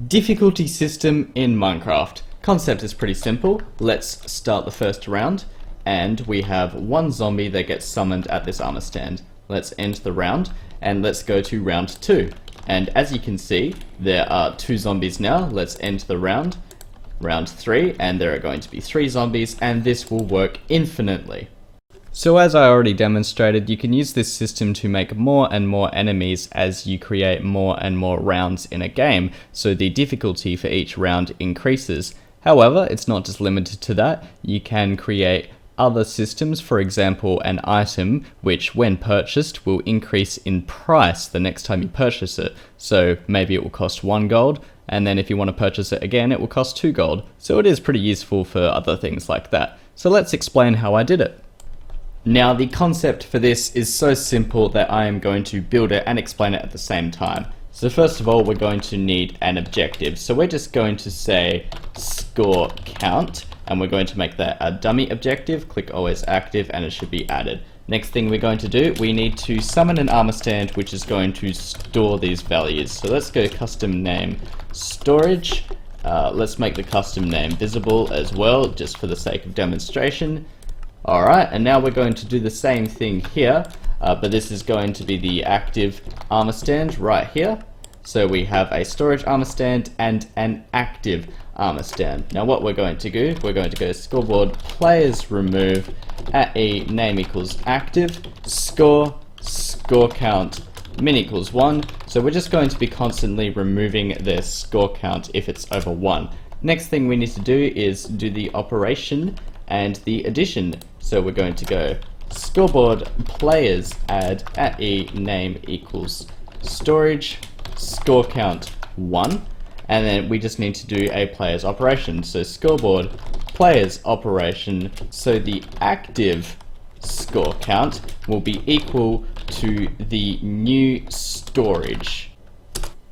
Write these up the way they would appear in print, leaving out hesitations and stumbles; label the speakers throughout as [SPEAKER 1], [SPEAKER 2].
[SPEAKER 1] Difficulty system in Minecraft. Concept is pretty simple. Let's start the first round, and we have one zombie that gets summoned at this armor stand. Let's end the round, and let's go to round 2. And as you can see, there are 2 zombies now. Let's end the round. Round 3, and there are going to be 3 zombies, and this will work infinitely. So as I already demonstrated, you can use this system to make more and more enemies as you create more and more rounds in a game, so the difficulty for each round increases. However, it's not just limited to that. You can create other systems, for example an item which when purchased will increase in price the next time you purchase it. So maybe it will cost 1 gold, and then if you want to purchase it again it will cost 2 gold. So it is pretty useful for other things like that. So let's explain how I did it. Now the concept for this is so simple that I am going to build it and explain it at the same time. So first of all, we're going to need an objective. So we're just going to say score count, and we're going to make that a dummy objective. Click always active and it should be added. Next thing we're going to do, we need to summon an armor stand which is going to store these values. So let's go custom name storage. Let's make the custom name visible as well, just for the sake of demonstration. Alright, and now we're going to do the same thing here, but this is going to be the active armor stand right here. So we have a storage armor stand and an active armor stand. Now what we're going to do, we're going to go scoreboard players remove @e name equals active score count min equals 1. So we're just going to be constantly removing their score count if it's over 1. Next thing we need to do is do the operation and the addition. So we're going to go scoreboard players add @e name equals storage score count 1, and then we just need to do a players operation. So scoreboard players operation, so the active score count will be equal to the new storage.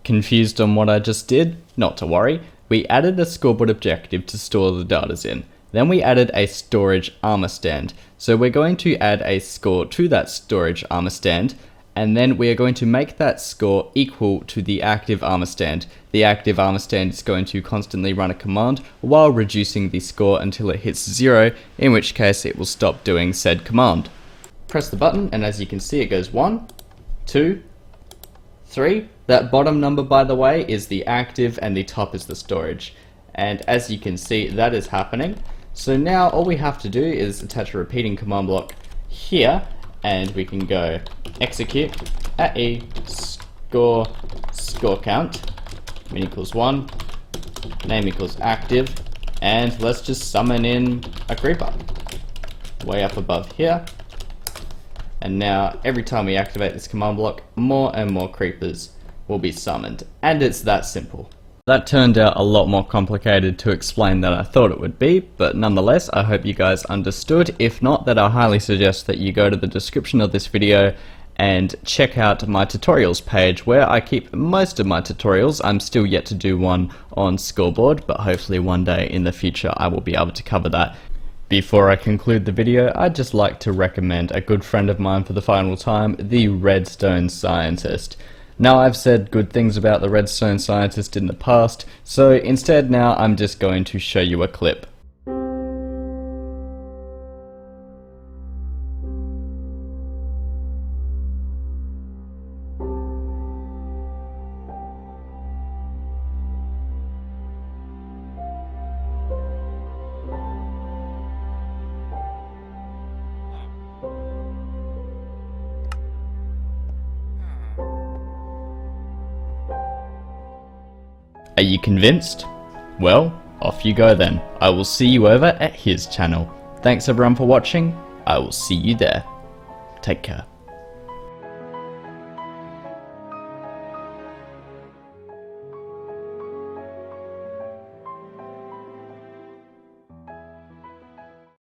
[SPEAKER 1] Confused on what I just did? Not to worry. We added a scoreboard objective to store the data in. Then we added a storage armor stand. So we're going to add a score to that storage armor stand, and then we are going to make that score equal to the active armor stand. The active armor stand is going to constantly run a command while reducing the score until it hits 0, in which case it will stop doing said command. Press the button, and as you can see it goes 1, 2, 3. That bottom number, by the way, is the active and the top is the storage. And as you can see, that is happening. So now all we have to do is attach a repeating command block here, and we can go execute @e score count min equals 1 name equals active, and let's just summon in a creeper way up above here. And now every time we activate this command block, more and more creepers will be summoned, and it's that simple. That turned out a lot more complicated to explain than I thought it would be, but nonetheless I hope you guys understood. If not, then I highly suggest that you go to the description of this video and check out my tutorials page where I keep most of my tutorials. I'm still yet to do one on scoreboard, but hopefully one day in the future I will be able to cover that. Before I conclude the video, I'd just like to recommend a good friend of mine for the final time, the Redstone Scientist. Now I've said good things about the Redstone Scientist in the past, so instead now I'm just going to show you a clip. Are you convinced? Well, off you go then. I will see you over at his channel. Thanks everyone for watching. I will see you there. Take care.